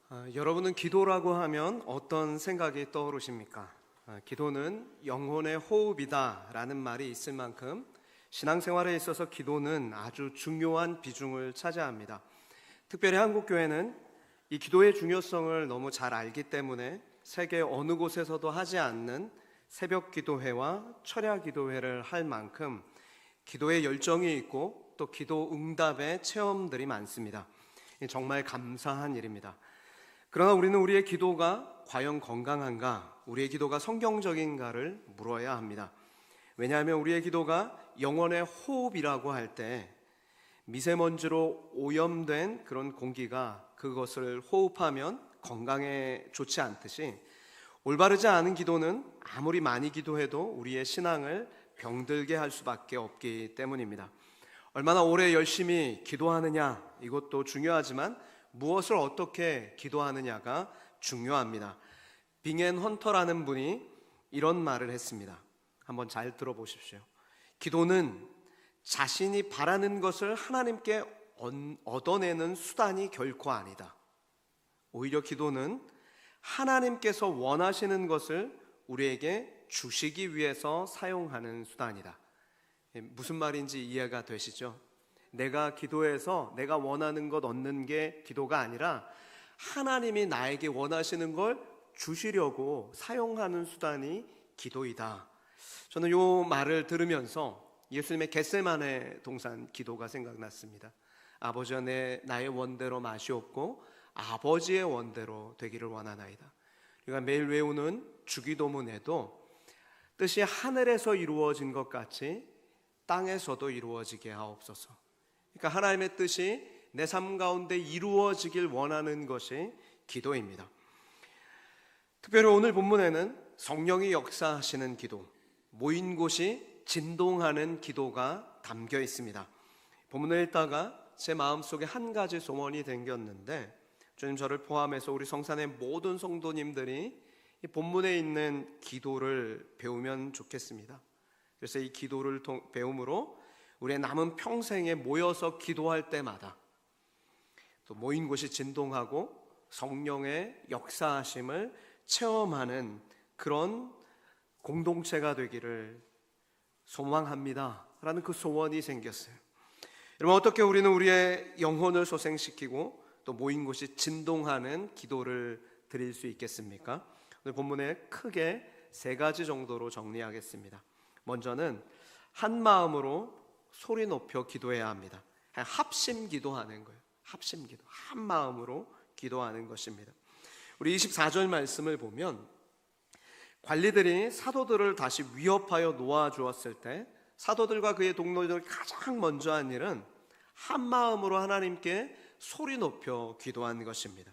여러분은 기도라고 하면 어떤 생각이 떠오르십니까? 기도는 영혼의 호흡이다 라는 말이 있을 만큼 신앙생활에 있어서 기도는 아주 중요한 비중을 차지합니다. 특별히 한국교회는 이 기도의 중요성을 너무 잘 알기 때문에 세계 어느 곳에서도 하지 않는 새벽 기도회와 철야 기도회를 할 만큼 기도에 열정이 있고 또 기도 응답의 체험들이 많습니다. 정말 감사한 일입니다. 그러나 우리는 우리의 기도가 과연 건강한가, 우리의 기도가 성경적인가를 물어야 합니다. 왜냐하면 우리의 기도가 영혼의 호흡이라고 할 때 미세먼지로 오염된 그런 공기가 그것을 호흡하면 건강에 좋지 않듯이 올바르지 않은 기도는 아무리 많이 기도해도 우리의 신앙을 병들게 할 수밖에 없기 때문입니다. 얼마나 오래 열심히 기도하느냐, 이것도 중요하지만 무엇을 어떻게 기도하느냐가 중요합니다. 빙앤 헌터라는 분이 이런 말을 했습니다. 한번 잘 들어보십시오. 기도는 자신이 바라는 것을 하나님께 얻어내는 수단이 결코 아니다. 오히려 기도는 하나님께서 원하시는 것을 우리에게 주시기 위해서 사용하는 수단이다. 무슨 말인지 이해가 되시죠? 내가 기도해서 내가 원하는 것 얻는 게 기도가 아니라 하나님이 나에게 원하시는 걸 주시려고 사용하는 수단이 기도이다. 저는 이 말을 들으면서 예수님의 겟세마네 동산 기도가 생각났습니다. 아버지여 나의 원대로 마시옵고 아버지의 원대로 되기를 원하나이다. 우리가 매일 외우는 주기도문에도 뜻이 하늘에서 이루어진 것 같이 땅에서도 이루어지게 하옵소서. 그러니까 하나님의 뜻이 내 삶 가운데 이루어지길 원하는 것이 기도입니다. 특별히 오늘 본문에는 성령이 역사하시는 기도, 모인 곳이 진동하는 기도가 담겨 있습니다. 본문을 읽다가 제 마음속에 한 가지 소원이 생겼는데, 주님 저를 포함해서 우리 성산의 모든 성도님들이 이 본문에 있는 기도를 배우면 좋겠습니다. 그래서 이 기도를 배움으로 우리의 남은 평생에 모여서 기도할 때마다 또 모인 곳이 진동하고 성령의 역사하심을 체험하는 그런 공동체가 되기를 소망합니다 라는 그 소원이 생겼어요. 여러분, 어떻게 우리는 우리의 영혼을 소생시키고 또 모인 곳이 진동하는 기도를 드릴 수 있겠습니까? 오늘 본문에 크게 세 가지 정도로 정리하겠습니다. 먼저는 한 마음으로 소리 높여 기도해야 합니다. 합심 기도하는 거예요. 합심 기도, 한 마음으로 기도하는 것입니다. 우리 24절 말씀을 보면 관리들이 사도들을 다시 위협하여 놓아주었을 때 사도들과 그의 동료들이 가장 먼저 한 일은 한 마음으로 하나님께 소리 높여 기도한 것입니다.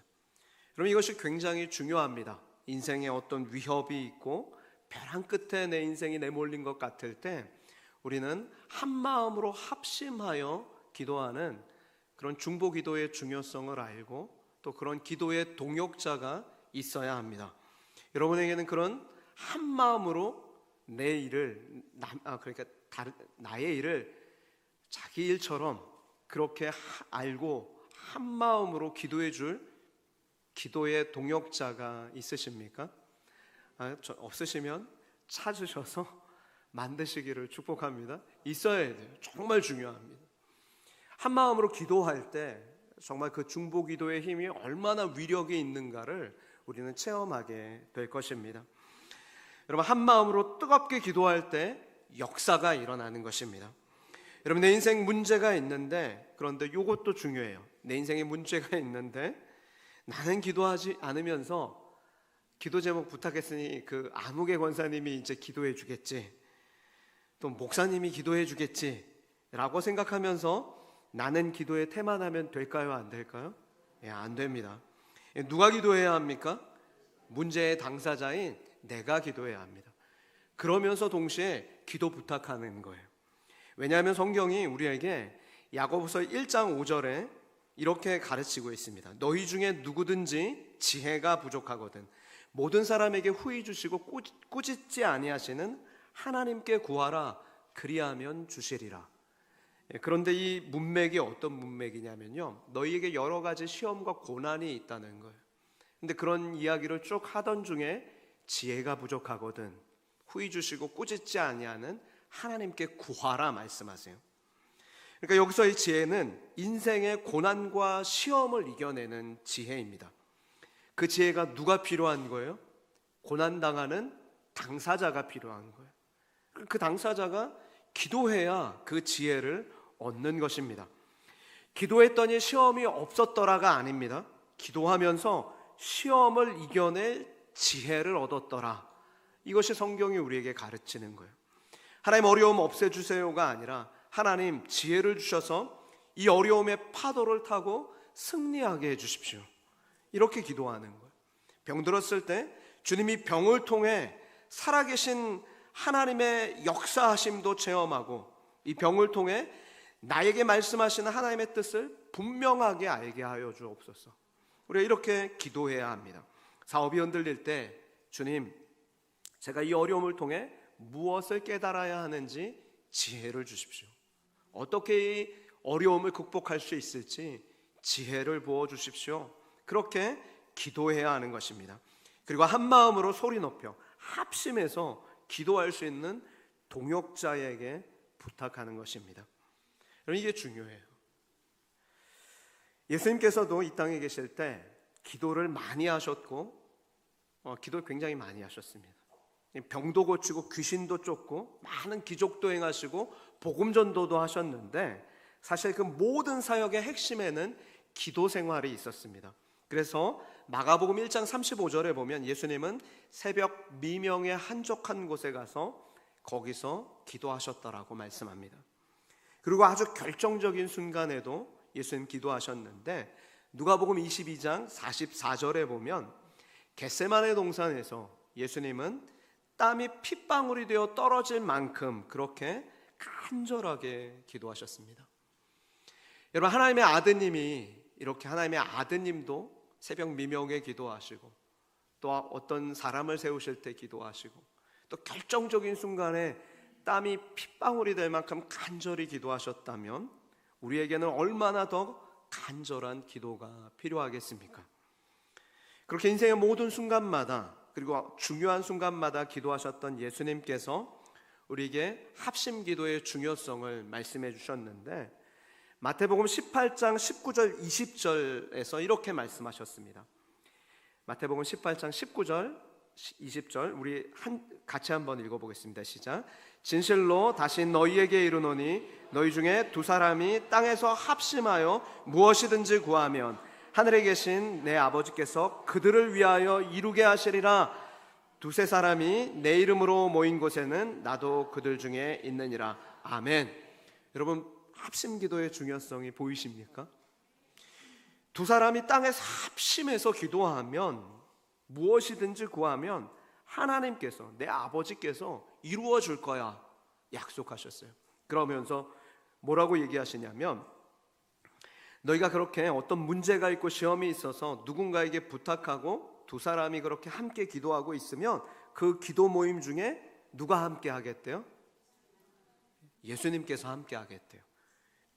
여러분, 이것이 굉장히 중요합니다. 인생에 어떤 위협이 있고 벼랑 끝에 내 인생이 내몰린 것 같을 때 우리는 한 마음으로 합심하여 기도하는 그런 중보기도의 중요성을 알고 또 그런 기도의 동역자가 있어야 합니다. 여러분에게는 그런 한 마음으로 내 일을 나의 일을 자기 일처럼 그렇게 알고 한 마음으로 기도해 줄 기도의 동역자가 있으십니까? 없으시면 찾으셔서 만드시기를 축복합니다. 있어야 돼요. 정말 중요합니다. 한 마음으로 기도할 때 정말 그 중보기도의 힘이 얼마나 위력이 있는가를 우리는 체험하게 될 것입니다. 여러분, 한 마음으로 뜨겁게 기도할 때 역사가 일어나는 것입니다. 여러분, 내 인생 문제가 있는데, 그런데 이것도 중요해요. 내 인생에 문제가 있는데 나는 기도하지 않으면서 기도 제목 부탁했으니 그 아무개 권사님이 이제 기도해 주겠지, 또 목사님이 기도해 주겠지 라고 생각하면서 나는 기도에 태만하면 될까요? 안 될까요? 안 됩니다. 누가 기도해야 합니까? 문제의 당사자인 내가 기도해야 합니다. 그러면서 동시에 기도 부탁하는 거예요. 왜냐하면 성경이 우리에게 야고보서 1장 5절에 이렇게 가르치고 있습니다. 너희 중에 누구든지 지혜가 부족하거든 모든 사람에게 후히 주시고 꾸짖지 아니하시는 하나님께 구하라 그리하면 주시리라. 그런데 이 문맥이 어떤 문맥이냐면요, 너희에게 여러 가지 시험과 고난이 있다는 거예요. 근데 그런 이야기를 쭉 하던 중에 지혜가 부족하거든 후히 주시고 꾸짖지 아니하는 하나님께 구하라 말씀하세요. 그러니까 여기서 이 지혜는 인생의 고난과 시험을 이겨내는 지혜입니다. 그 지혜가 누가 필요한 거예요? 고난당하는 당사자가 필요한 거예요. 그 당사자가 기도해야 그 지혜를 얻는 것입니다. 기도했더니 시험이 없었더라가 아닙니다. 기도하면서 시험을 이겨낼 지혜를 얻었더라. 이것이 성경이 우리에게 가르치는 거예요. 하나님 어려움 없애주세요가 아니라 하나님 지혜를 주셔서 이 어려움의 파도를 타고 승리하게 해주십시오. 이렇게 기도하는 거예요. 병들었을 때 주님이 병을 통해 살아계신 하나님의 역사하심도 체험하고 이 병을 통해 나에게 말씀하시는 하나님의 뜻을 분명하게 알게 하여 주옵소서. 우리가 이렇게 기도해야 합니다. 사업이 흔들릴 때 주님, 제가 이 어려움을 통해 무엇을 깨달아야 하는지 지혜를 주십시오. 어떻게 이 어려움을 극복할 수 있을지 지혜를 부어주십시오. 그렇게 기도해야 하는 것입니다. 그리고 한 마음으로 소리 높여 합심해서 기도할 수 있는 동역자에게 부탁하는 것입니다. 여러분, 이게 중요해요. 예수님께서도 이 땅에 계실 때 기도를 많이 하셨고 기도를 굉장히 많이 하셨습니다. 병도 고치고 귀신도 쫓고 많은 기적도 행하시고 복음 전도도 하셨는데 사실 그 모든 사역의 핵심에는 기도 생활이 있었습니다. 그래서 마가복음 1장 35절에 보면 예수님은 새벽 미명에 한적한 곳에 가서 거기서 기도하셨다라고 말씀합니다. 그리고 아주 결정적인 순간에도 예수님 기도하셨는데 누가복음 22장 44절에 보면 겟세마네 동산에서 예수님은 땀이 핏방울이 되어 떨어질 만큼 그렇게 간절하게 기도하셨습니다. 여러분, 하나님의 아드님이 이렇게 하나님의 아드님도 새벽 미명에 기도하시고 또 어떤 사람을 세우실 때 기도하시고 또 결정적인 순간에 땀이 핏방울이 될 만큼 간절히 기도하셨다면 우리에게는 얼마나 더 간절한 기도가 필요하겠습니까? 그렇게 인생의 모든 순간마다 그리고 중요한 순간마다 기도하셨던 예수님께서 우리에게 합심 기도의 중요성을 말씀해 주셨는데 마태복음 18장 19절 20절에서 이렇게 말씀하셨습니다. 마태복음 18장 19절 20절 우리 같이 한번 읽어보겠습니다. 시작. 진실로 다시 너희에게 이르노니 너희 중에 두 사람이 땅에서 합심하여 무엇이든지 구하면 하늘에 계신 내 아버지께서 그들을 위하여 이루게 하시리라. 두세 사람이 내 이름으로 모인 곳에는 나도 그들 중에 있느니라. 아멘. 여러분, 합심 기도의 중요성이 보이십니까? 두 사람이 땅에서 합심해서 기도하면 무엇이든지 구하면 하나님께서 내 아버지께서 이루어 줄 거야 약속하셨어요. 그러면서 뭐라고 얘기하시냐면 너희가 그렇게 어떤 문제가 있고 시험이 있어서 누군가에게 부탁하고 두 사람이 그렇게 함께 기도하고 있으면 그 기도 모임 중에 누가 함께 하겠대요? 예수님께서 함께 하겠대요.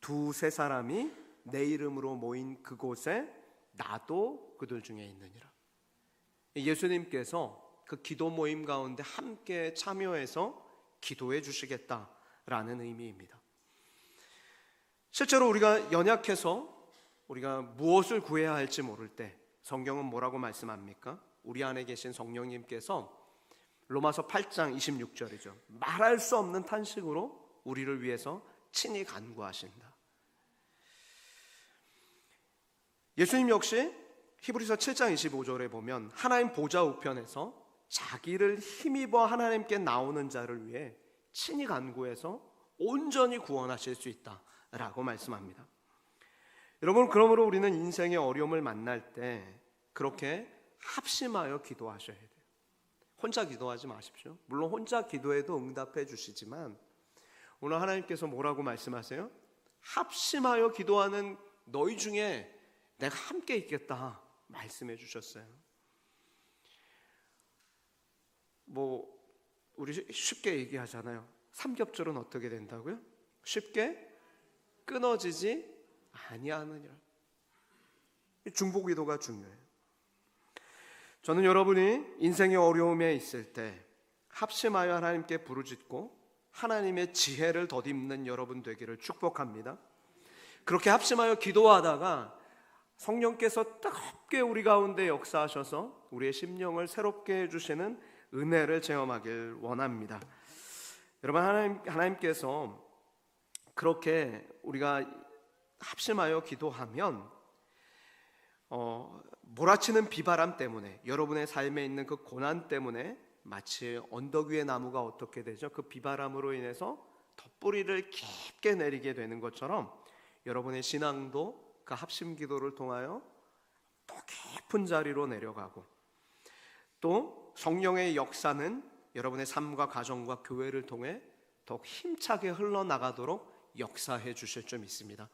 두세 사람이 내 이름으로 모인 그곳에 나도 그들 중에 있느니라. 예수님께서 그 기도 모임 가운데 함께 참여해서 기도해 주시겠다라는 의미입니다. 실제로 우리가 연약해서 우리가 무엇을 구해야 할지 모를 때 성경은 뭐라고 말씀합니까? 우리 안에 계신 성령님께서 로마서 8장 26절이죠. 말할 수 없는 탄식으로 우리를 위해서 친히 간구하신다. 예수님 역시 히브리서 7장 25절에 보면 하나님 보좌 우편에서 자기를 힘입어 하나님께 나오는 자를 위해 친히 간구해서 온전히 구원하실 수 있다라고 말씀합니다. 여러분, 그러므로 우리는 인생의 어려움을 만날 때 그렇게 합심하여 기도하셔야 돼요. 혼자 기도하지 마십시오. 물론 혼자 기도해도 응답해 주시지만 오늘 하나님께서 뭐라고 말씀하세요? 합심하여 기도하는 너희 중에 내가 함께 있겠다 말씀해 주셨어요. 우리 쉽게 얘기하잖아요. 삼겹살은 어떻게 된다고요? 쉽게 끊어지지 아니하느니라. 중보기도가 중요해요. 저는 여러분이 인생의 어려움에 있을 때 합심하여 하나님께 부르짖고 하나님의 지혜를 덧입는 여러분 되기를 축복합니다. 그렇게 합심하여 기도하다가 성령께서 뜨겁게 우리 가운데 역사하셔서 우리의 심령을 새롭게 해주시는 은혜를 체험하길 원합니다. 여러분, 하나님께서 그렇게 우리가 합심하여 기도하면 몰아치는 비바람 때문에, 여러분의 삶에 있는 그 고난 때문에 마치 언덕 위의 나무가 어떻게 되죠? 그 비바람으로 인해서 덧뿌리를 깊게 내리게 되는 것처럼 여러분의 신앙도 그 합심 기도를 통하여 더 깊은 자리로 내려가고, 또 성령의 역사는 여러분의 삶과 가정과 교회를 통해 더욱 힘차게 흘러나가도록 역사해 주실 줄 믿습니다.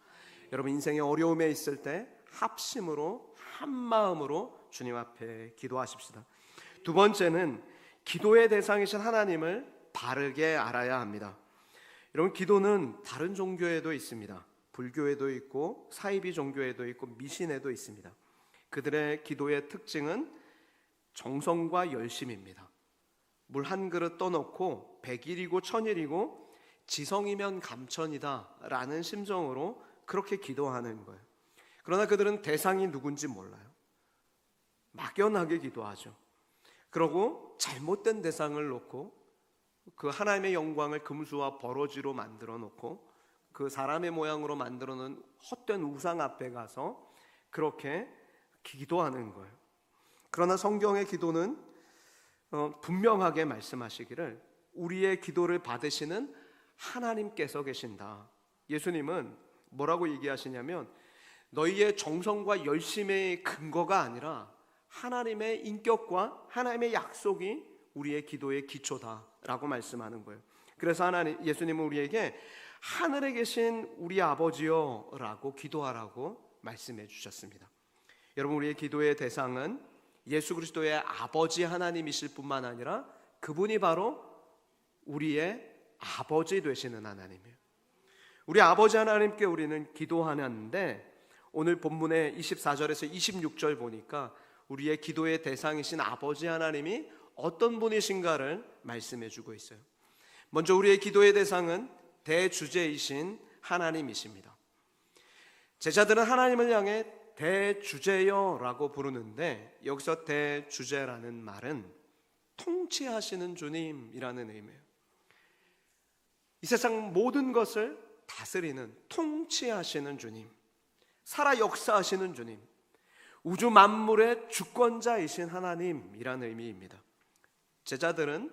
여러분, 인생의 어려움에 있을 때 합심으로 한 마음으로 주님 앞에 기도하십시다. 두 번째는 기도의 대상이신 하나님을 바르게 알아야 합니다. 여러분, 기도는 다른 종교에도 있습니다. 불교에도 있고 사이비 종교에도 있고 미신에도 있습니다. 그들의 기도의 특징은 정성과 열심입니다. 물 한 그릇 떠놓고 100일이고 1000일이고 지성이면 감천이다 라는 심정으로 그렇게 기도하는 거예요. 그러나 그들은 대상이 누군지 몰라요. 막연하게 기도하죠. 그러고 잘못된 대상을 놓고 그 하나님의 영광을 금수와 버러지로 만들어 놓고 그 사람의 모양으로 만들어 놓은 헛된 우상 앞에 가서 그렇게 기도하는 거예요. 그러나 성경의 기도는 분명하게 말씀하시기를 우리의 기도를 받으시는 하나님께서 계신다. 예수님은 뭐라고 얘기하시냐면 너희의 정성과 열심의 근거가 아니라 하나님의 인격과 하나님의 약속이 우리의 기도의 기초다라고 말씀하는 거예요. 그래서 예수님은 우리에게 하늘에 계신 우리 아버지여 라고 기도하라고 말씀해 주셨습니다. 여러분, 우리의 기도의 대상은 예수 그리스도의 아버지 하나님이실 뿐만 아니라 그분이 바로 우리의 아버지 되시는 하나님이에요. 우리 아버지 하나님께 우리는 기도하는데 오늘 본문의 24절에서 26절 보니까 우리의 기도의 대상이신 아버지 하나님이 어떤 분이신가를 말씀해 주고 있어요. 먼저 우리의 기도의 대상은 대주제이신 하나님이십니다. 제자들은 하나님을 향해 대주제여라고 부르는데 여기서 대주제라는 말은 통치하시는 주님이라는 의미예요. 이 세상 모든 것을 다스리는 통치하시는 주님, 살아 역사하시는 주님, 우주 만물의 주권자이신 하나님이라는 의미입니다. 제자들은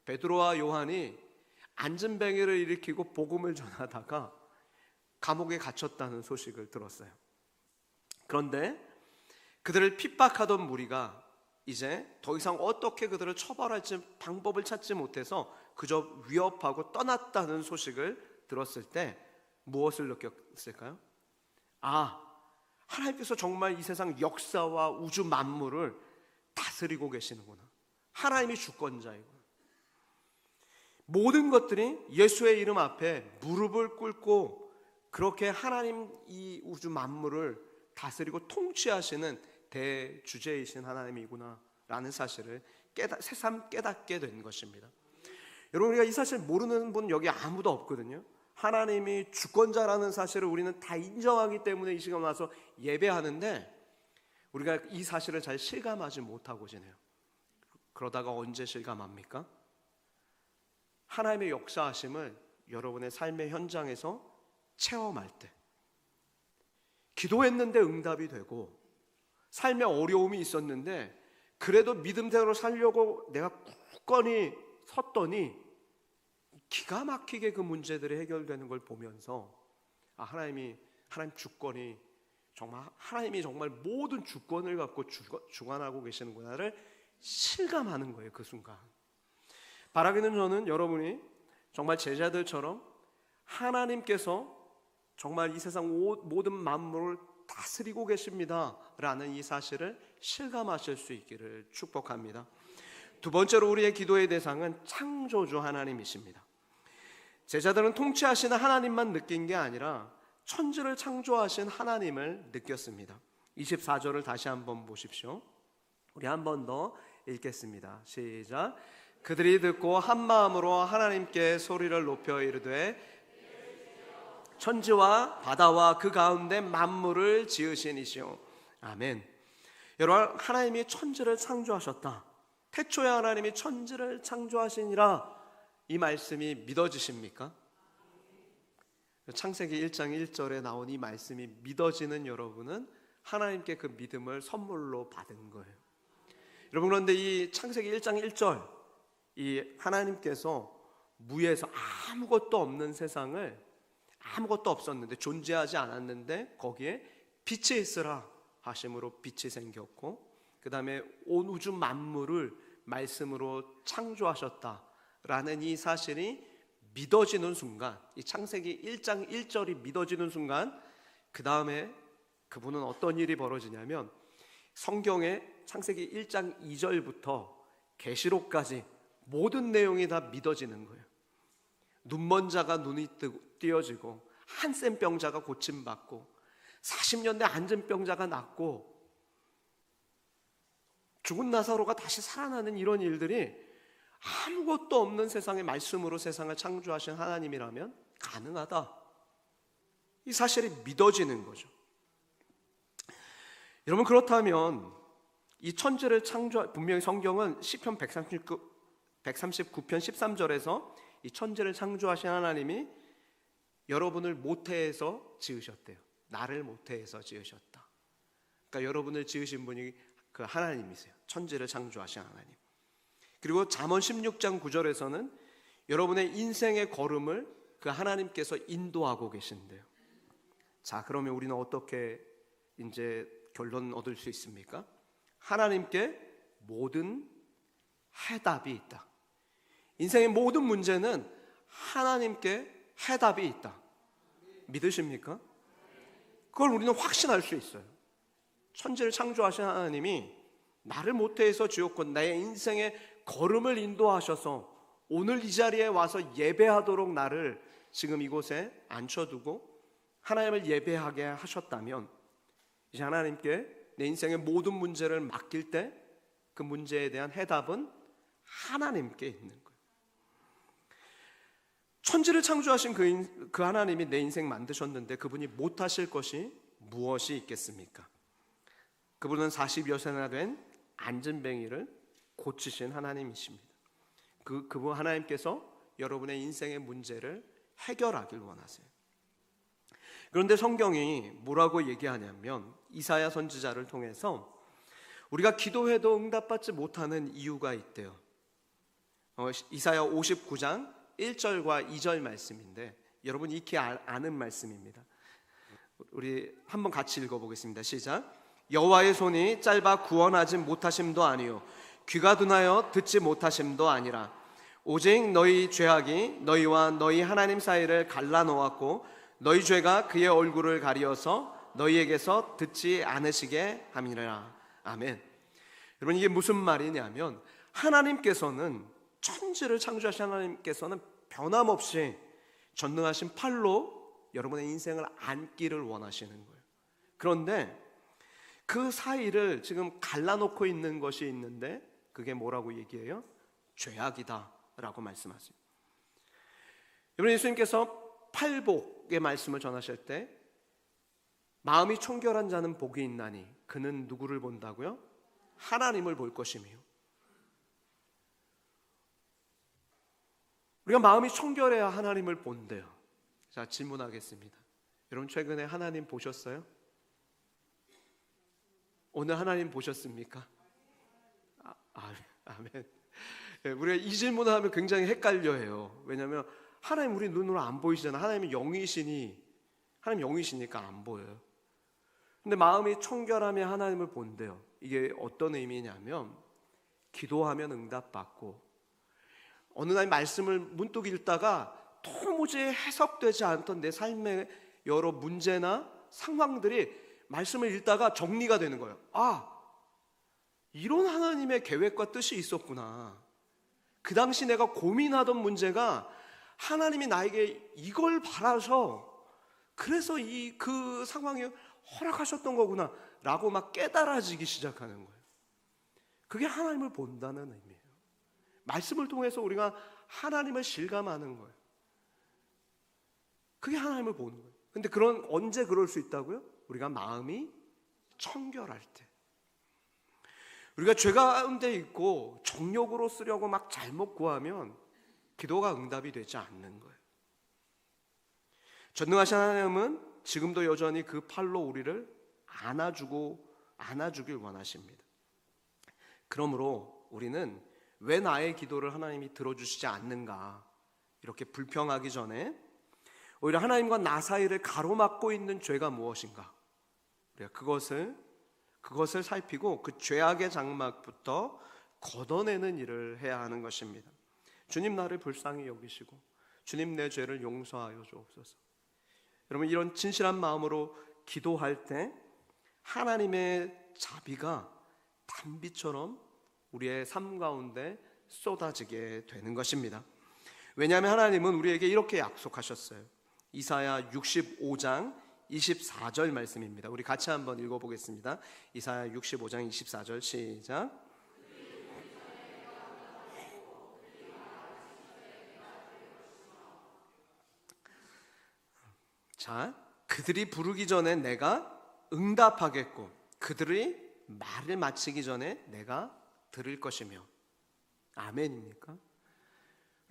베드로와 요한이 안진뱅이를 일으키고 복음을 전하다가 감옥에 갇혔다는 소식을 들었어요. 그런데 그들을 핍박하던 무리가 이제 더 이상 어떻게 그들을 처벌할지 방법을 찾지 못해서 그저 위협하고 떠났다는 소식을 들었을 때 무엇을 느꼈을까요? 하나님께서 정말 이 세상 역사와 우주 만물을 다스리고 계시는구나. 하나님이 주권자이구나. 모든 것들이 예수의 이름 앞에 무릎을 꿇고 그렇게 하나님 이 우주 만물을 다스리고 통치하시는 대주제이신 하나님이구나 라는 사실을 새삼 깨닫게 된 것입니다. 여러분, 우리가 이 사실 모르는 분 여기 아무도 없거든요. 하나님이 주권자라는 사실을 우리는 다 인정하기 때문에 이 시간 와서 예배하는데 우리가 이 사실을 잘 실감하지 못하고 지내요. 그러다가 언제 실감합니까? 하나님의 역사하심을 여러분의 삶의 현장에서 체험할 때, 기도했는데 응답이 되고 삶에 어려움이 있었는데 그래도 믿음대로 살려고 내가 굳건히 섰더니 기가 막히게 그 문제들이 해결되는 걸 보면서 하나님 주권이 정말, 하나님이 정말 모든 주권을 갖고 주관하고 계시는구나를 실감하는 거예요. 그 순간 바라기는 저는 여러분이 정말 제자들처럼 하나님께서 정말 이 세상 모든 만물을 다스리고 계십니다 라는 이 사실을 실감하실 수 있기를 축복합니다. 두 번째로 우리의 기도의 대상은 창조주 하나님이십니다. 제자들은 통치하시는 하나님만 느낀 게 아니라 천지를 창조하신 하나님을 느꼈습니다. 24절을 다시 한번 보십시오. 우리 한 번 더 읽겠습니다. 시작. 그들이 듣고 한 마음으로 하나님께 소리를 높여 이르되 천지와 바다와 그 가운데 만물을 지으신 이시오. 아멘. 여러분, 하나님이 천지를 창조하셨다. 태초에 하나님이 천지를 창조하시니라. 이 말씀이 믿어지십니까? 창세기 1장 1절에 나온 이 말씀이 믿어지는 여러분은 하나님께 그 믿음을 선물로 받은 거예요. 여러분, 그런데 이 창세기 1장 1절, 이 하나님께서 무에서 아무것도 없는 세상을, 아무것도 없었는데, 존재하지 않았는데 거기에 빛이 있으라 하심으로 빛이 생겼고, 그 다음에 온 우주 만물을 말씀으로 창조하셨다라는 이 사실이 믿어지는 순간, 이 창세기 1장 1절이 믿어지는 순간, 그 다음에 그분은 어떤 일이 벌어지냐면 성경의 창세기 1장 2절부터 계시록까지 모든 내용이 다 믿어지는 거예요. 눈먼 자가 눈이 띄어지고, 한센 병자가 고침받고, 40년 내 앉은 병자가 낫고, 죽은 나사로가 다시 살아나는 이런 일들이 아무것도 없는 세상의 말씀으로 세상을 창조하신 하나님이라면 가능하다. 이 사실이 믿어지는 거죠. 여러분, 그렇다면 이 천지를 분명히 성경은 시편 139편 13절에서 이 천지를 창조하신 하나님이 여러분을 모태에서 지으셨대요. 나를 모태에서 지으셨다. 그러니까 여러분을 지으신 분이 그 하나님이세요. 천지를 창조하신 하나님. 그리고 잠언 16장 9절에서는 여러분의 인생의 걸음을 그 하나님께서 인도하고 계신대요. 자, 그러면 우리는 어떻게 이제 결론 얻을 수 있습니까? 하나님께 모든 해답이 있다. 인생의 모든 문제는 하나님께 해답이 있다. 믿으십니까? 그걸 우리는 확신할 수 있어요. 천지를 창조하신 하나님이 나를 모태에서 지었고 내 인생의 걸음을 인도하셔서 오늘 이 자리에 와서 예배하도록 나를 지금 이곳에 앉혀두고 하나님을 예배하게 하셨다면, 이제 하나님께 내 인생의 모든 문제를 맡길 때 그 문제에 대한 해답은 하나님께 있는 거예요. 천지를 창조하신 그 하나님이 내 인생 만드셨는데 그분이 못하실 것이 무엇이 있겠습니까? 그분은 40여 세나 된 안진뱅이를 고치신 하나님이십니다. 그분 하나님께서 여러분의 인생의 문제를 해결하길 원하세요. 그런데 성경이 뭐라고 얘기하냐면 이사야 선지자를 통해서 우리가 기도해도 응답받지 못하는 이유가 있대요. 이사야 59장 1절과 2절 말씀인데 여러분 익히 아는 말씀입니다. 우리 한번 같이 읽어보겠습니다. 시작. 여호와의 손이 짧아 구원하지 못하심도 아니요 귀가 둔하여 듣지 못하심도 아니라 오직 너희 죄악이 너희와 너희 하나님 사이를 갈라놓았고 너희 죄가 그의 얼굴을 가리어서 너희에게서 듣지 않으시게 함이라. 아멘. 여러분, 이게 무슨 말이냐면 하나님께서는 천지를 창조하신 하나님께서는 변함없이 전능하신 팔로 여러분의 인생을 안기를 원하시는 거예요. 그런데 그 사이를 지금 갈라놓고 있는 것이 있는데 그게 뭐라고 얘기해요? 죄악이다 라고 말씀하세요. 여러분, 예수님께서 팔복의 말씀을 전하실 때 마음이 청결한 자는 복이 있나니 그는 누구를 본다고요? 하나님을 볼 것이며. 우리가 마음이 청결해야 하나님을 본대요. 자, 질문하겠습니다. 여러분, 최근에 하나님 보셨어요? 오늘 하나님 보셨습니까? 아멘. 우리가 이 질문을 하면 굉장히 헷갈려해요. 왜냐하면 하나님 우리 눈으로 안 보이시잖아요. 하나님은 하나님 영이시니까 안 보여요. 근데 마음이 청결하면 하나님을 본대요. 이게 어떤 의미냐면 기도하면 응답받고 어느 날 말씀을 문득 읽다가 도무지 해석되지 않던 내 삶의 여러 문제나 상황들이 말씀을 읽다가 정리가 되는 거예요. 아, 이런 하나님의 계획과 뜻이 있었구나. 그 당시 내가 고민하던 문제가 하나님이 나에게 이걸 바라서 그래서 그 상황이 허락하셨던 거구나 라고 막 깨달아지기 시작하는 거예요. 그게 하나님을 본다는 의미예요. 말씀을 통해서 우리가 하나님을 실감하는 거예요. 그게 하나님을 보는 거예요. 근데 언제 그럴 수 있다고요? 우리가 마음이 청결할 때. 우리가 죄 가운데 있고 정욕으로 쓰려고 막 잘못 구하면 기도가 응답이 되지 않는 거예요. 전능하신 하나님은 지금도 여전히 그 팔로 우리를 안아주길 원하십니다. 그러므로 우리는 왜 나의 기도를 하나님이 들어주시지 않는가 이렇게 불평하기 전에 오히려 하나님과 나 사이를 가로막고 있는 죄가 무엇인가, 우리가 그것을 살피고 그 죄악의 장막부터 걷어내는 일을 해야 하는 것입니다. 주님, 나를 불쌍히 여기시고 주님, 내 죄를 용서하여 주옵소서. 여러분, 이런 진실한 마음으로 기도할 때 하나님의 자비가 단비처럼 우리의 삶 가운데 쏟아지게 되는 것입니다. 왜냐하면 하나님은 우리에게 이렇게 약속하셨어요. 이사야 65장 24절 말씀입니다. 우리 같이 한번 읽어보겠습니다. 이사야 65장 24절 시작. 자, 그들이 부르기 전에 내가 응답하겠고 그들이 말을 마치기 전에 내가 들을 것이며. 아멘입니까?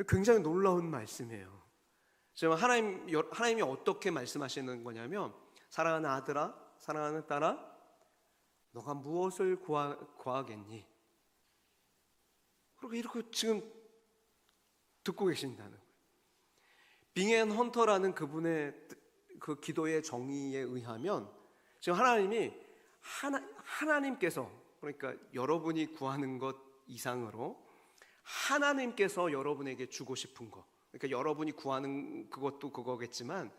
굉장히 놀라운 말씀이에요. 지금 하나님이 어떻게 말씀하시는 거냐면, 사랑하는 아들아, 사랑하는 딸아, 너가 무엇을 구하겠니? 그렇게 이렇게 지금 듣고 계신다는 거예요. 빙앤 헌터라는 그분의 그 기도의 정의에 의하면 지금 하나님께서, 그러니까 여러분이 구하는 것 이상으로 하나님께서 여러분에게 주고 싶은 것, 그러니까 여러분이 구하는 그것도 그거겠지만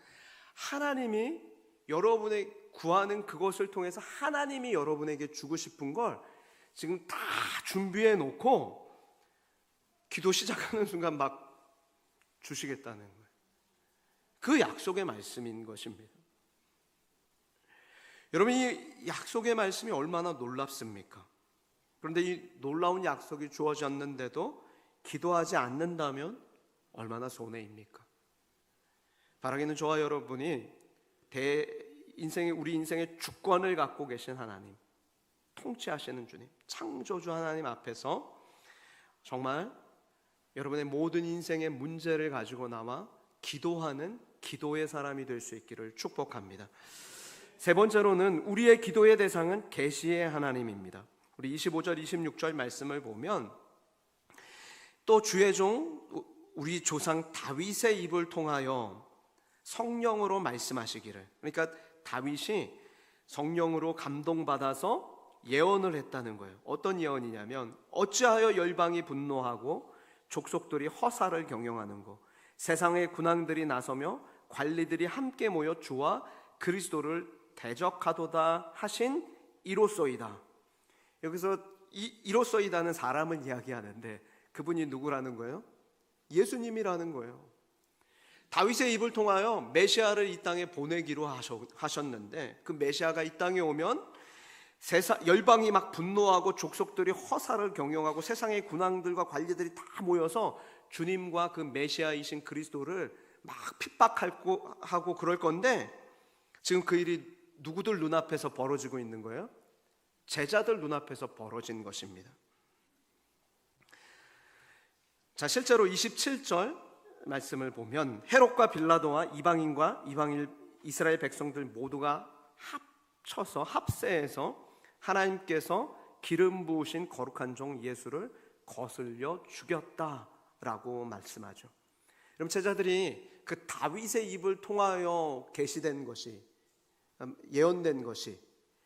하나님이 여러분의 구하는 그것을 통해서 하나님이 여러분에게 주고 싶은 걸 지금 다 준비해 놓고 기도 시작하는 순간 막 주시겠다는 거예요. 그 약속의 말씀인 것입니다. 여러분, 이 약속의 말씀이 얼마나 놀랍습니까? 그런데 이 놀라운 약속이 주어졌는데도 기도하지 않는다면 얼마나 손해입니까? 바라기는 저와 여러분이 우리 인생의 주권을 갖고 계신 하나님, 통치하시는 주님, 창조주 하나님 앞에서 정말 여러분의 모든 인생의 문제를 가지고 나와 기도하는 기도의 사람이 될 수 있기를 축복합니다. 세 번째로는 우리의 기도의 대상은 계시의 하나님입니다. 우리 25절 26절 말씀을 보면 또 주의 종 우리 조상 다윗의 입을 통하여 성령으로 말씀하시기를, 그러니까 다윗이 성령으로 감동받아서 예언을 했다는 거예요. 어떤 예언이냐면, 어찌하여 열방이 분노하고 족속들이 허사를 경영하는고, 세상의 군왕들이 나서며 관리들이 함께 모여 주와 그리스도를 대적하도다 하신 이로소이다. 여기서 이로소이다는 사람을 이야기하는데 그분이 누구라는 거예요? 예수님이라는 거예요. 다윗의 입을 통하여 메시아를 이 땅에 보내기로 하셨는데, 그 메시아가 이 땅에 오면 열방이 막 분노하고 족속들이 허사를 경영하고 세상의 군왕들과 관리들이 다 모여서 주님과 그 메시아이신 그리스도를 막 핍박하고 그럴 건데, 지금 그 일이 누구들 눈앞에서 벌어지고 있는 거예요? 제자들 눈앞에서 벌어진 것입니다. 자, 실제로 27절 말씀을 보면 헤롯과 빌라도와 이방인과 이스라엘 백성들 모두가 합쳐서 합세해서 하나님께서 기름 부으신 거룩한 종 예수를 거슬려 죽였다라고 말씀하죠. 그럼 제자들이 그 다윗의 입을 통하여 계시된 것이, 예언된 것이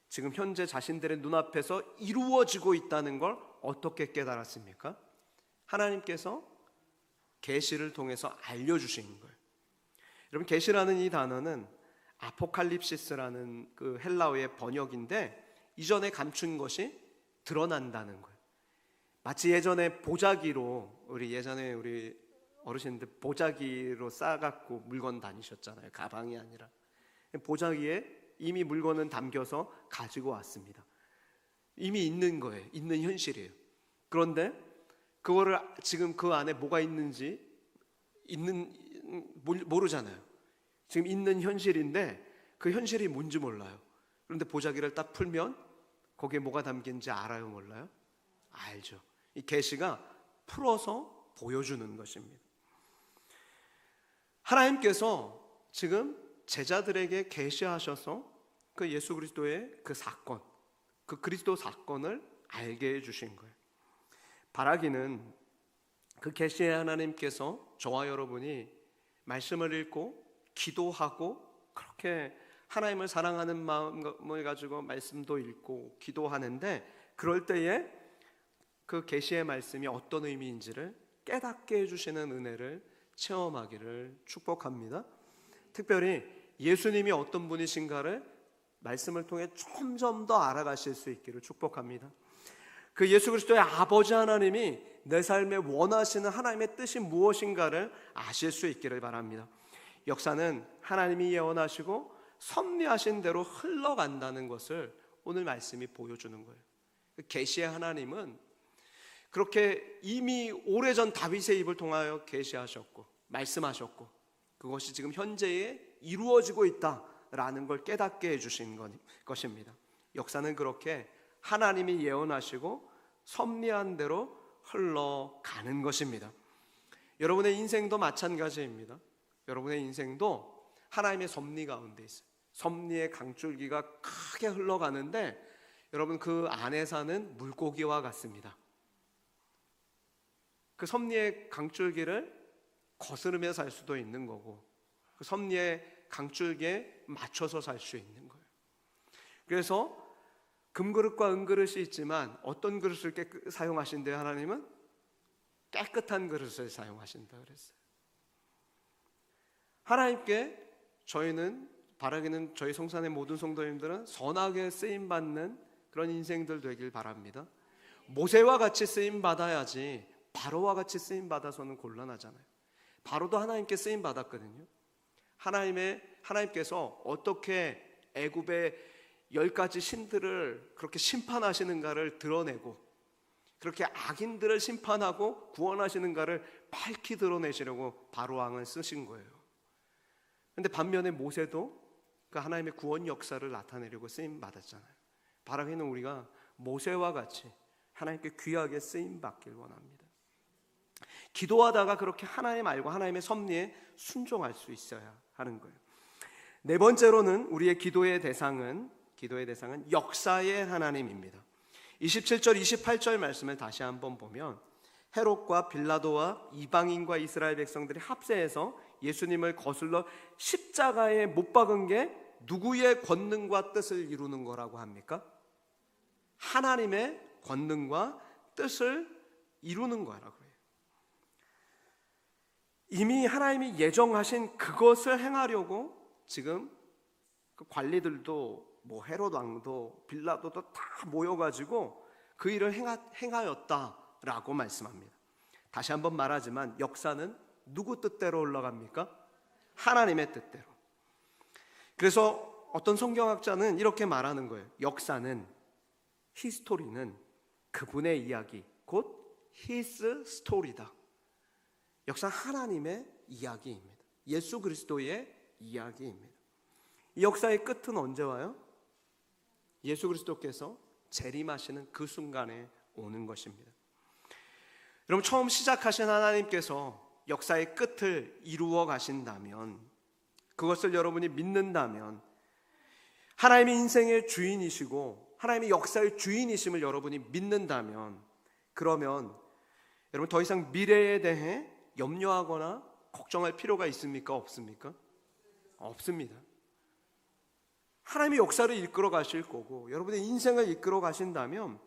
지금 현재 자신들의 눈앞에서 이루어지고 있다는 걸 어떻게 깨달았습니까? 하나님께서 계시를 통해서 알려주신 거예요. 여러분, 계시라는 이 단어는 아포칼립시스라는 그 헬라어의 번역인데, 이전에 감춘 것이 드러난다는 거예요. 마치 예전에 보자기로, 예전에 우리 어르신들 보자기로 싸갖고 물건 다니셨잖아요. 가방이 아니라 보자기에 이미 물건은 담겨서 가지고 왔습니다. 이미 있는 거예요. 있는 현실이에요. 그런데 그거를 지금 그 안에 뭐가 있는지 모르잖아요. 지금 있는 현실인데 그 현실이 뭔지 몰라요. 그런데 보자기를 딱 풀면 거기에 뭐가 담긴지 알아요, 몰라요? 알죠. 이 계시가 풀어서 보여주는 것입니다. 하나님께서 지금 제자들에게 계시하셔서 그 예수 그리스도의 그 사건, 그 그리스도 사건을 알게 해주신 거예요. 바라기는 그 계시의 하나님께서 저와 여러분이 말씀을 읽고 기도하고 그렇게 하나님을 사랑하는 마음을 가지고 말씀도 읽고 기도하는데, 그럴 때에 그 계시의 말씀이 어떤 의미인지를 깨닫게 해주시는 은혜를 체험하기를 축복합니다. 특별히 예수님이 어떤 분이신가를 말씀을 통해 점점 더 알아가실 수 있기를 축복합니다. 그 예수 그리스도의 아버지 하나님이 내 삶에 원하시는 하나님의 뜻이 무엇인가를 아실 수 있기를 바랍니다. 역사는 하나님이 예언하시고 섭리하신 대로 흘러간다는 것을 오늘 말씀이 보여주는 거예요. 계시의 하나님은 그렇게 이미 오래전 다윗의 입을 통하여 계시하셨고 말씀하셨고 그것이 지금 현재에 이루어지고 있다라는 걸 깨닫게 해주신 것입니다. 역사는 그렇게 하나님이 예언하시고 섭리한 대로 흘러가는 것입니다. 여러분의 인생도 마찬가지입니다. 여러분의 인생도 하나님의 섭리 가운데 있어요. 섭리의 강줄기가 크게 흘러가는데 여러분 그 안에 사는 물고기와 같습니다. 그 섭리의 강줄기를 거스르며 살 수도 있는 거고 그 섭리의 강줄기에 맞춰서 살 수 있는 거예요. 그래서 금그릇과 은그릇이 있지만 어떤 그릇을 사용하신대요? 하나님은 깨끗한 그릇을 사용하신다 그랬어요. 하나님께 저희는 바라기는 저희 성산의 모든 성도님들은 선하게 쓰임받는 그런 인생들 되길 바랍니다. 모세와 같이 쓰임받아야지 바로와 같이 쓰임받아서는 곤란하잖아요. 바로도 하나님께 쓰임받았거든요. 하나님께서 어떻게 애굽의 10가지 신들을 그렇게 심판하시는가를 드러내고 그렇게 악인들을 심판하고 구원하시는가를 밝히 드러내시려고 바로 왕을 쓰신 거예요. 그런데 반면에 모세도 그 하나님의 구원 역사를 나타내려고 쓰임받았잖아요. 바라기는 우리가 모세와 같이 하나님께 귀하게 쓰임받길 원합니다. 기도하다가 그렇게 하나님 알고 하나님의 섭리에 순종할 수 있어야 하는 거예요. 네 번째로는 우리의 기도의 대상은 역사의 하나님입니다. 27절 28절 말씀을 다시 한번 보면 헤롯과 빌라도와 이방인과 이스라엘 백성들이 합세해서 예수님을 거슬러 십자가에 못 박은 게 누구의 권능과 뜻을 이루는 거라고 합니까? 하나님의 권능과 뜻을 이루는 거라고 해요. 이미 하나님이 예정하신 그것을 행하려고 지금 그 관리들도 헤롯 왕도 빌라도도 다 모여가지고 그 일을 행하였다라고 말씀합니다. 다시 한번 말하지만 역사는 누구 뜻대로 흘러갑니까? 하나님의 뜻대로. 그래서 어떤 성경학자는 이렇게 말하는 거예요. 역사는, 히스토리는 그분의 이야기, 곧 his story다. 역사는 하나님의 이야기입니다. 예수 그리스도의 이야기입니다. 이 역사의 끝은 언제 와요? 예수 그리스도께서 재림하시는 그 순간에 오는 것입니다. 여러분, 처음 시작하신 하나님께서 역사의 끝을 이루어 가신다면, 그것을 여러분이 믿는다면, 하나님이 인생의 주인이시고 하나님이 역사의 주인이심을 여러분이 믿는다면, 그러면 여러분 더 이상 미래에 대해 염려하거나 걱정할 필요가 있습니까? 없습니까? 없습니다. 하나님이 역사를 이끌어 가실 거고 여러분의 인생을 이끌어 가신다면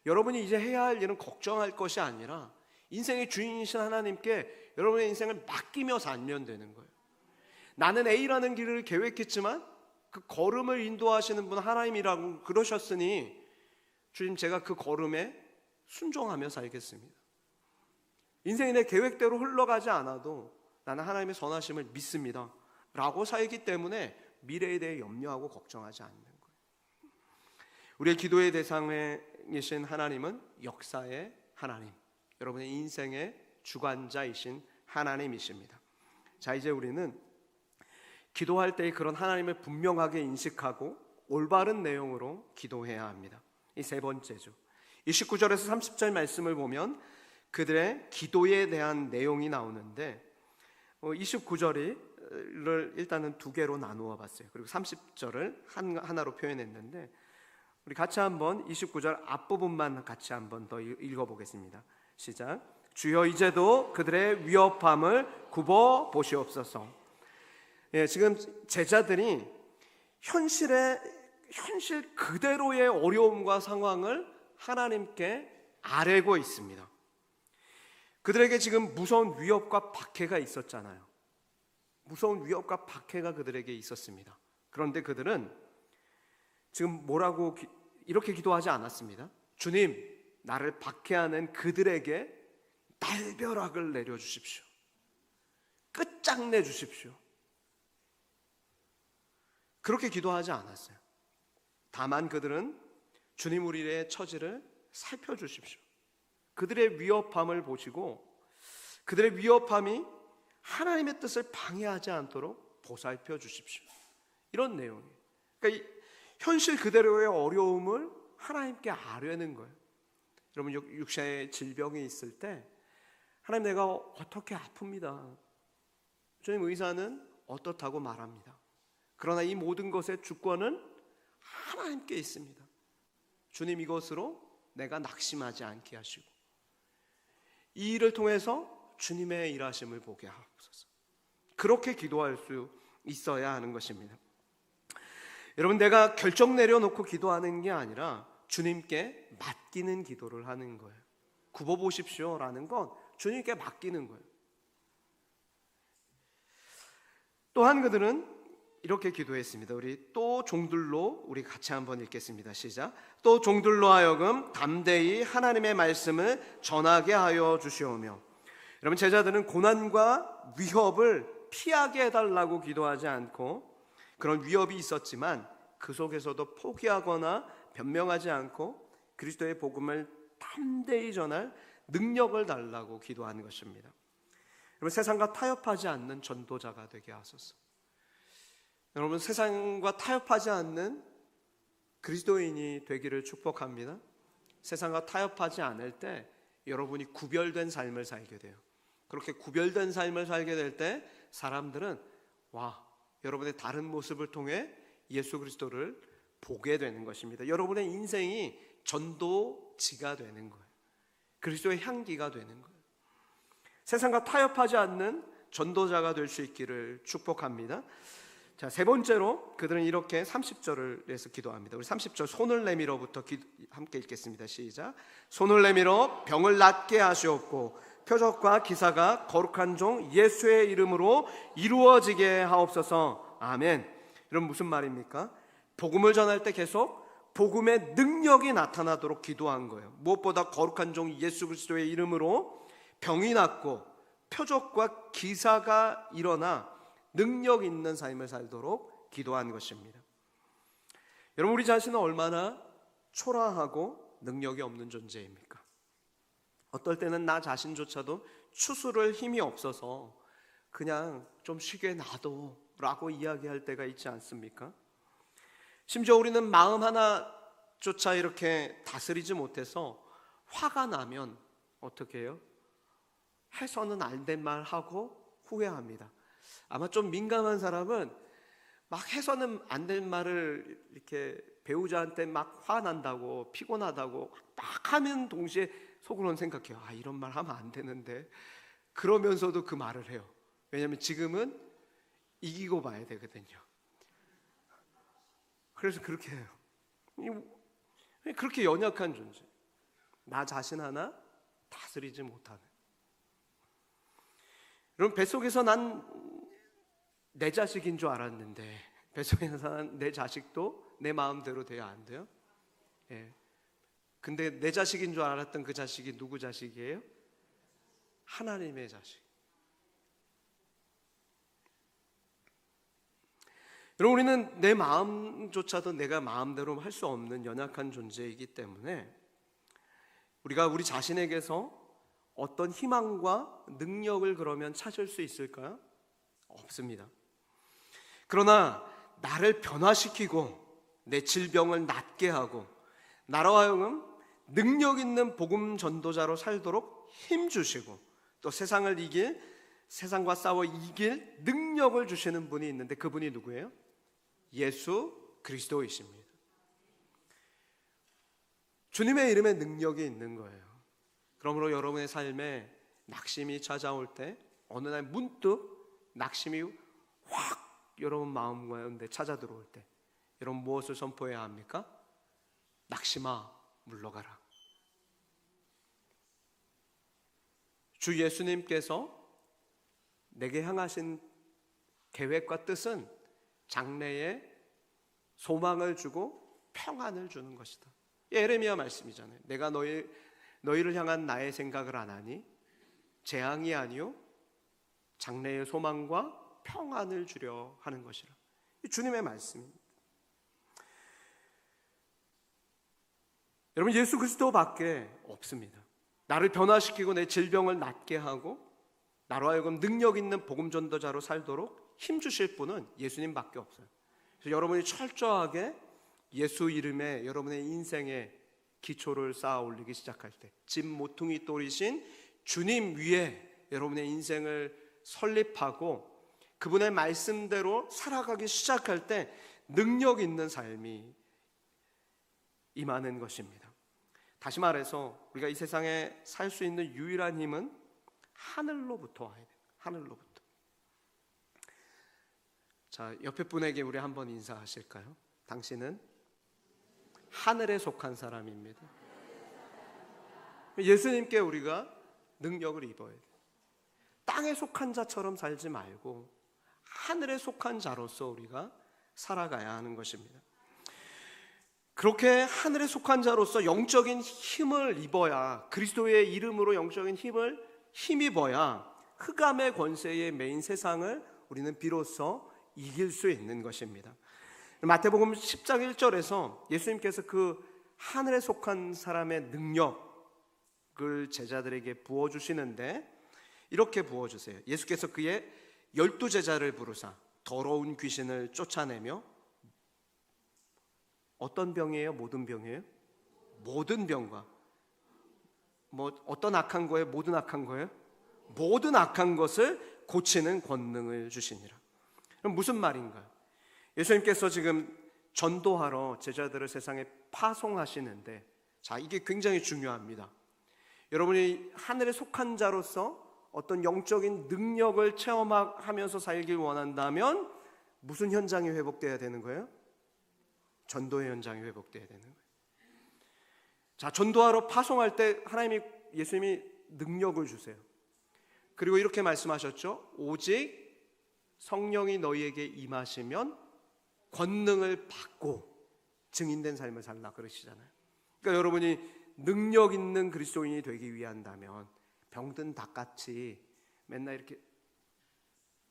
여러분이 이제 해야 할 일은 걱정할 것이 아니라 인생의 주인이신 하나님께 여러분의 인생을 맡기며 살면 되는 거예요. 나는 A라는 길을 계획했지만 그 걸음을 인도하시는 분 하나님이라고 그러셨으니 주님, 제가 그 걸음에 순종하며 살겠습니다. 인생이 내 계획대로 흘러가지 않아도 나는 하나님의 선하심을 믿습니다 라고 살기 때문에 미래에 대해 염려하고 걱정하지 않는 거예요. 우리의 기도의 대상은 살아계신 하나님은 역사의 하나님, 여러분의 인생의 주관자이신 하나님이십니다. 자, 이제 우리는 기도할 때 그런 하나님을 분명하게 인식하고 올바른 내용으로 기도해야 합니다. 이 세 번째죠. 29절에서 30절 말씀을 보면 그들의 기도에 대한 내용이 나오는데 29절을 일단은 두 개로 나누어 봤어요. 그리고 30절을 하나로 표현했는데 우리 같이 한번 29절 앞부분만 같이 한번 더 읽어보겠습니다. 시작. 주여 이제도 그들의 위협함을 굽어 보시옵소서. 지금 제자들이 현실 그대로의 어려움과 상황을 하나님께 아뢰고 있습니다. 그들에게 지금 무서운 위협과 박해가 있었잖아요. 무서운 위협과 박해가 그들에게 있었습니다. 그런데 그들은 지금 뭐라고 이렇게 기도하지 않았습니다. 주님, 나를 박해하는 그들에게 날벼락을 내려주십시오. 끝장내 주십시오. 그렇게 기도하지 않았어요. 다만 그들은 주님, 우리의 처지를 살펴주십시오. 그들의 위협함을 보시고 그들의 위협함이 하나님의 뜻을 방해하지 않도록 보살펴 주십시오. 이런 내용이에요. 그러니까 현실 그대로의 어려움을 하나님께 아뢰는 거예요. 여러분, 육체의 질병이 있을 때 하나님, 내가 어떻게 아픕니다. 주님, 의사는 어떻다고 말합니다. 그러나 이 모든 것의 주권은 하나님께 있습니다. 주님, 이것으로 내가 낙심하지 않게 하시고 이 일을 통해서 주님의 일하심을 보게 하옵소서. 그렇게 기도할 수 있어야 하는 것입니다. 여러분, 내가 결정 내려놓고 기도하는 게 아니라 주님께 맡기는 기도를 하는 거예요. 굽어보십시오라는 건 주님께 맡기는 거예요. 또한 그들은 이렇게 기도했습니다. 우리 또 종들로 우리 같이 한번 읽겠습니다. 시작. 또 종들로 하여금 담대히 하나님의 말씀을 전하게 하여 주시오며. 여러분, 제자들은 고난과 위협을 피하게 해달라고 기도하지 않고 그런 위협이 있었지만 그 속에서도 포기하거나 변명하지 않고 그리스도의 복음을 담대히 전할 능력을 달라고 기도하는 것입니다. 여러분, 세상과 타협하지 않는 전도자가 되게 하소서. 여러분, 세상과 타협하지 않는 그리스도인이 되기를 축복합니다. 세상과 타협하지 않을 때 여러분이 구별된 삶을 살게 돼요. 그렇게 구별된 삶을 살게 될 때 사람들은 여러분의 다른 모습을 통해 예수 그리스도를 보게 되는 것입니다. 여러분의 인생이 전도지가 되는 거예요. 그리스도의 향기가 되는 거예요. 세상과 타협하지 않는 전도자가 될 수 있기를 축복합니다. 자, 세 번째로 그들은 이렇게 30절을 해서 기도합니다. 우리 30절 손을 내밀어부터 함께 읽겠습니다. 시작. 손을 내밀어 병을 낫게 하시옵고 표적과 기사가 거룩한 종 예수의 이름으로 이루어지게 하옵소서. 아멘. 이런 무슨 말입니까? 복음을 전할 때 계속 복음의 능력이 나타나도록 기도한 거예요. 무엇보다 거룩한 종 예수 그리스도의 이름으로 병이 낫고 표적과 기사가 일어나 능력 있는 삶을 살도록 기도한 것입니다. 여러분, 우리 자신은 얼마나 초라하고 능력이 없는 존재입니까? 어떨 때는 나 자신조차도 추스를 힘이 없어서 그냥 좀 쉬게 놔둬 라고 이야기할 때가 있지 않습니까? 심지어 우리는 마음 하나조차 이렇게 다스리지 못해서 화가 나면 어떻게 해요? 해서는 안 된 말 하고 후회합니다. 아마 좀 민감한 사람은 막 해서는 안 된 말을 이렇게 배우자한테 막 화난다고 피곤하다고 막 하면 동시에 속으로는 생각해요. 이런 말 하면 안 되는데. 그러면서도 그 말을 해요. 왜냐하면 지금은 이기고 봐야 되거든요. 그래서 그렇게 해요. 그렇게 연약한 존재, 나 자신 하나 다스리지 못하는. 여러분, 뱃속에서 난 내 자식인 줄 알았는데 뱃속에서 난 내 자식도 내 마음대로 돼야 안 돼요? 근데 내 자식인 줄 알았던 그 자식이 누구 자식이에요? 하나님의 자식. 여러분, 우리는 내 마음조차도 내가 마음대로 할 수 없는 연약한 존재이기 때문에 우리가 우리 자신에게서 어떤 희망과 능력을 그러면 찾을 수 있을까요? 없습니다. 그러나 나를 변화시키고 내 질병을 낫게 하고 나로 하여금 능력 있는 복음 전도자로 살도록 힘주시고 또 세상과 싸워 이길 능력을 주시는 분이 있는데 그분이 누구예요? 예수 그리스도이십니다. 주님의 이름에 능력이 있는 거예요. 그러므로 여러분의 삶에 낙심이 찾아올 때 어느 날 문득 낙심이 확 여러분 마음 가운데 찾아 들어올 때 여러분 무엇을 선포해야 합니까? 낙심아 물러가라. 주 예수님께서 내게 향하신 계획과 뜻은 장래에 소망을 주고 평안을 주는 것이다. 예레미야 말씀이잖아요. 내가 너희를 향한 나의 생각을 안 하니 재앙이 아니요 장래의 소망과 평안을 주려 하는 것이라. 주님의 말씀입니다. 여러분 예수 그리스도밖에 없습니다. 나를 변화시키고 내 질병을 낫게 하고 나로 하여금 능력 있는 복음 전도자로 살도록 힘주실 분은 예수님밖에 없어요. 그래서 여러분이 철저하게 예수 이름에 여러분의 인생에 기초를 쌓아 올리기 시작할 때 집 모퉁이 돌이신 주님 위에 여러분의 인생을 설립하고 그분의 말씀대로 살아가기 시작할 때 능력 있는 삶이 임하는 것입니다. 다시 말해서 우리가 이 세상에 살 수 있는 유일한 힘은 하늘로부터 와야 돼요. 하늘로부터. 자, 옆에 분에게 우리 한번 인사하실까요? 당신은 하늘에 속한 사람입니다. 예수님께 우리가 능력을 입어야 돼요. 땅에 속한 자처럼 살지 말고 하늘에 속한 자로서 우리가 살아가야 하는 것입니다. 그렇게 하늘에 속한 자로서 영적인 힘을 입어야 그리스도의 이름으로 영적인 힘을 힘입어야 흑암의 권세에 매인 세상을 우리는 비로소 이길 수 있는 것입니다. 마태복음 10장 1절에서 예수님께서 그 하늘에 속한 사람의 능력을 제자들에게 부어주시는데 이렇게 부어주세요. 예수께서 그의 12제자를 부르사 더러운 귀신을 쫓아내며 어떤 병이에요? 모든 병이에요? 모든 병과 어떤 악한 거예요? 모든 악한 거예요? 모든 악한 것을 고치는 권능을 주시니라. 그럼 무슨 말인가요? 예수님께서 지금 전도하러 제자들을 세상에 파송하시는데 자, 이게 굉장히 중요합니다. 여러분이 하늘에 속한 자로서 어떤 영적인 능력을 체험하면서 살길 원한다면 무슨 현장이 회복돼야 되는 거예요? 전도의 현장이 회복돼야 되는 거예요. 자, 전도하러 파송할 때 예수님이 능력을 주세요. 그리고 이렇게 말씀하셨죠. 오직 성령이 너희에게 임하시면 권능을 받고 증인된 삶을 살라 그러시잖아요. 그러니까 여러분이 능력 있는 그리스도인이 되기 위한다면 병든 닭같이 맨날 이렇게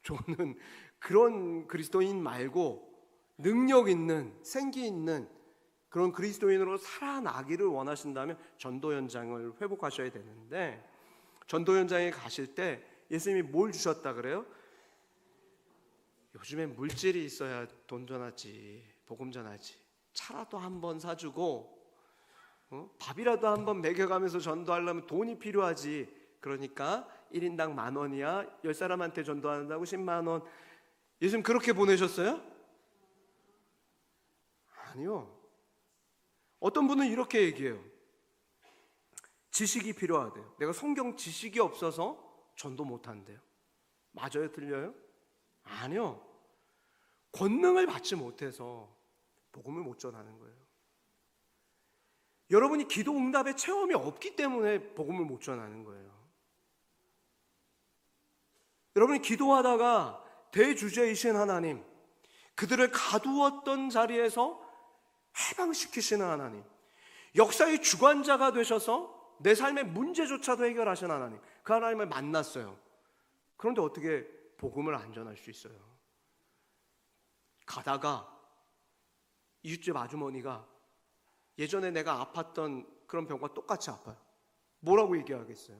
조는 그런 그리스도인 말고 능력 있는 생기 있는 그런 그리스도인으로 살아나기를 원하신다면 전도 현장을 회복하셔야 되는데 전도 현장에 가실 때 예수님이 뭘 주셨다 그래요? 요즘에 물질이 있어야 돈 전하지 복음 전하지 차라도 한번 사주고 밥이라도 한번 먹여가면서 전도하려면 돈이 필요하지. 그러니까 1인당 10,000원이야 10사람한테 전도한다고 10만 원. 예수님 그렇게 보내셨어요? 아니요. 어떤 분은 이렇게 얘기해요. 지식이 필요하대요. 내가 성경 지식이 없어서 전도 못한대요. 맞아요? 틀려요? 아니요. 권능을 받지 못해서 복음을 못 전하는 거예요. 여러분이 기도 응답의 체험이 없기 때문에 복음을 못 전하는 거예요. 여러분이 기도하다가 대주제이신 하나님, 그들을 가두었던 자리에서 해방시키시는 하나님, 역사의 주관자가 되셔서 내 삶의 문제조차도 해결하시는 하나님, 그 하나님을 만났어요. 그런데 어떻게 복음을 안 전할 수 있어요? 가다가 이웃집 아주머니가 예전에 내가 아팠던 그런 병과 똑같이 아파요. 뭐라고 얘기하겠어요?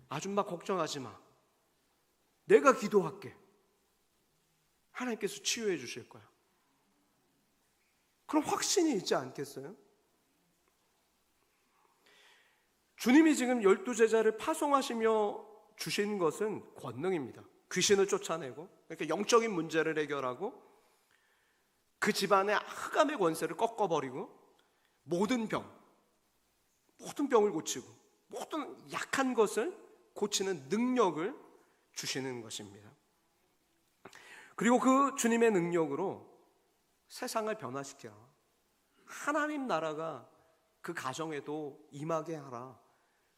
아줌마 걱정하지 마. 내가 기도할게. 하나님께서 치유해 주실 거야. 그럼 확신이 있지 않겠어요? 주님이 지금 12제자를 파송하시며 주신 것은 권능입니다. 귀신을 쫓아내고, 그러니까 영적인 문제를 해결하고, 그 집안의 흑암의 권세를 꺾어버리고, 모든 병을 고치고, 모든 약한 것을 고치는 능력을 주시는 것입니다. 그리고 그 주님의 능력으로 세상을 변화시켜라. 하나님 나라가 그 가정에도 임하게 하라.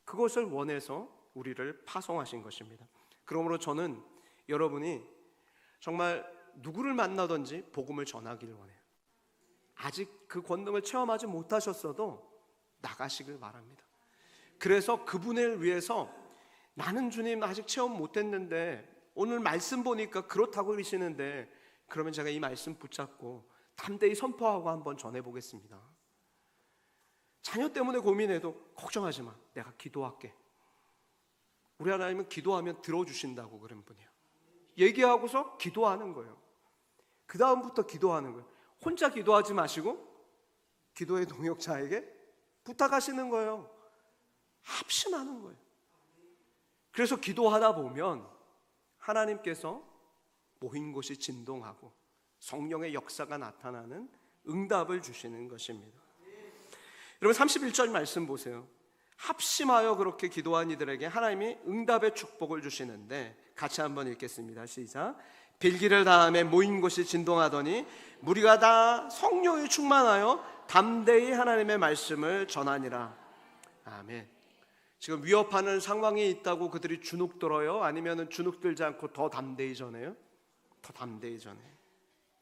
그것을 원해서 우리를 파송하신 것입니다. 그러므로 저는 여러분이 정말 누구를 만나든지 복음을 전하기를 원해요. 아직 그 권능을 체험하지 못하셨어도 나가시길 바랍니다. 그래서 그분을 위해서 나는 주님 아직 체험 못했는데 오늘 말씀 보니까 그렇다고 그러시는데 그러면 제가 이 말씀 붙잡고 담대히 선포하고 한번 전해보겠습니다. 자녀 때문에 고민해도 걱정하지 마. 내가 기도할게. 우리 하나님은 기도하면 들어주신다고 그런 분이에요. 얘기하고서 기도하는 거예요. 그 다음부터 기도하는 거예요. 혼자 기도하지 마시고 기도의 동역자에게 부탁하시는 거예요. 합심하는 거예요. 그래서 기도하다 보면 하나님께서 모인 곳이 진동하고 성령의 역사가 나타나는 응답을 주시는 것입니다. 여러분 31절 말씀 보세요. 합심하여 그렇게 기도한 이들에게 하나님이 응답의 축복을 주시는데 같이 한번 읽겠습니다. 시작. 빌기를 다음에 모인 곳이 진동하더니 무리가 다 성령이 충만하여 담대히 하나님의 말씀을 전하니라. 아멘. 지금 위협하는 상황이 있다고 그들이 주눅들어요? 아니면 주눅들지 않고 더 담대히 전해요? 더 담대히 전해요.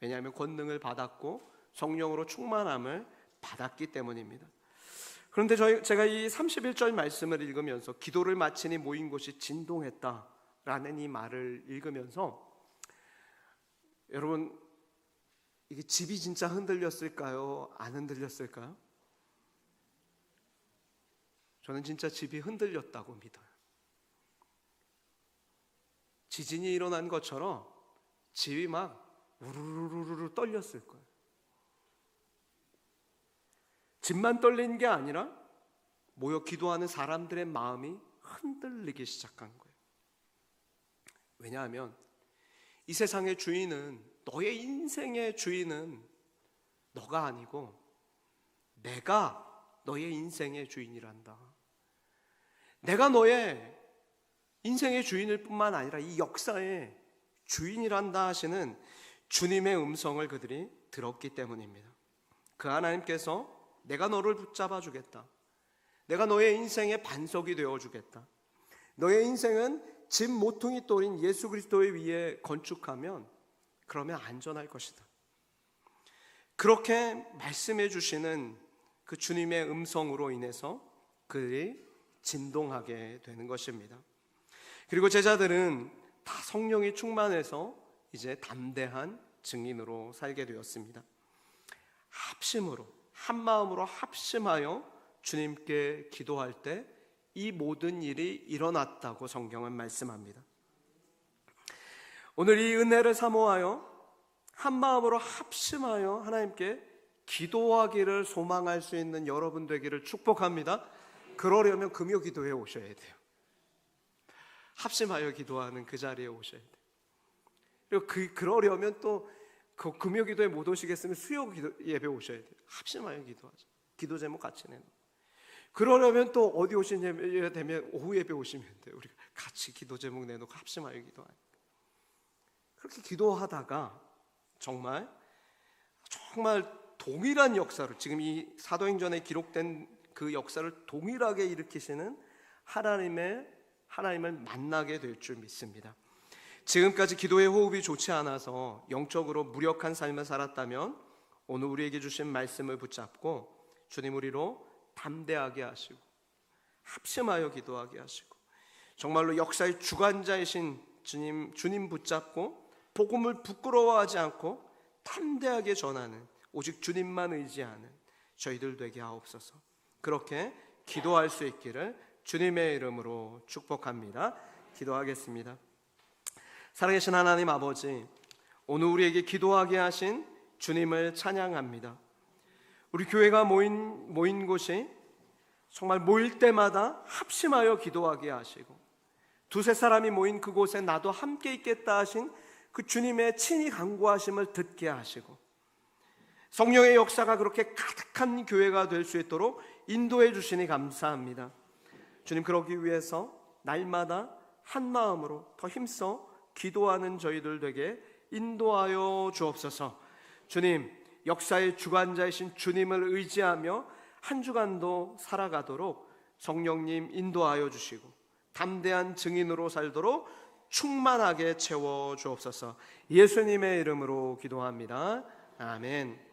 왜냐하면 권능을 받았고 성령으로 충만함을 받았기 때문입니다. 그런데 제가 이 31절 말씀을 읽으면서 기도를 마치니 모인 곳이 진동했다라는 이 말을 읽으면서 여러분 이게 집이 진짜 흔들렸을까요? 안 흔들렸을까요? 저는 진짜 집이 흔들렸다고 믿어요. 지진이 일어난 것처럼 집이 막 우르르르르 떨렸을 거예요. 집만 떨린 게 아니라 모여 기도하는 사람들의 마음이 흔들리기 시작한 거예요. 왜냐하면 이 세상의 주인은, 너의 인생의 주인은 너가 아니고 내가 너의 인생의 주인이란다. 내가 너의 인생의 주인일 뿐만 아니라 이 역사의 주인이란다 하시는 주님의 음성을 그들이 들었기 때문입니다. 그 하나님께서 내가 너를 붙잡아 주겠다. 내가 너의 인생의 반석이 되어 주겠다. 너의 인생은 집 모퉁이 돌인 예수 그리스도의 위에 건축하면 그러면 안전할 것이다. 그렇게 말씀해 주시는 그 주님의 음성으로 인해서 그들이 진동하게 되는 것입니다. 그리고 제자들은 다 성령이 충만해서 이제 담대한 증인으로 살게 되었습니다. 합심으로, 한 마음으로 합심하여 주님께 기도할 때 이 모든 일이 일어났다고 성경은 말씀합니다. 오늘 이 은혜를 사모하여 한 마음으로 합심하여 하나님께 기도하기를 소망할 수 있는 여러분 되기를 축복합니다. 그러려면 금요 기도에 오셔야 돼요. 합심하여 기도하는 그 자리에 오셔야 돼요. 그리고 그러려면 또 그 금요 기도에 못 오시겠으면 수요 기도 예배 오셔야 돼요. 합심하여 기도하죠. 기도 제목 같이 내놓고. 그러려면 또 어디 오시냐 되면 오후 예배 오시면 돼요. 우리가 같이 기도 제목 내놓고 합심하여 기도하니까. 그렇게 기도하다가 정말 동일한 역사를, 지금 이 사도행전에 기록된 그 역사를 동일하게 일으키시는 하나님을 만나게 될 줄 믿습니다. 지금까지 기도의 호흡이 좋지 않아서 영적으로 무력한 삶을 살았다면 오늘 우리에게 주신 말씀을 붙잡고 주님 우리로 담대하게 하시고 합심하여 기도하게 하시고 정말로 역사의 주관자이신 주님 붙잡고 복음을 부끄러워하지 않고 담대하게 전하는, 오직 주님만 의지하는 저희들 되게 하옵소서. 그렇게 기도할 수 있기를 주님의 이름으로 축복합니다. 기도하겠습니다. 살아계신 하나님 아버지, 오늘 우리에게 기도하게 하신 주님을 찬양합니다. 우리 교회가 모인 곳이 정말 모일 때마다 합심하여 기도하게 하시고, 두세 사람이 모인 그곳에 나도 함께 있겠다 하신 그 주님의 친히 간구하심을 듣게 하시고, 성령의 역사가 그렇게 가득한 교회가 될 수 있도록 인도해 주시니 감사합니다. 주님, 그러기 위해서 날마다 한 마음으로 더 힘써 기도하는 저희들 되게 인도하여 주옵소서. 주님, 역사의 주관자이신 주님을 의지하며 한 주간도 살아가도록 성령님 인도하여 주시고, 담대한 증인으로 살도록 충만하게 채워 주옵소서. 예수님의 이름으로 기도합니다. 아멘.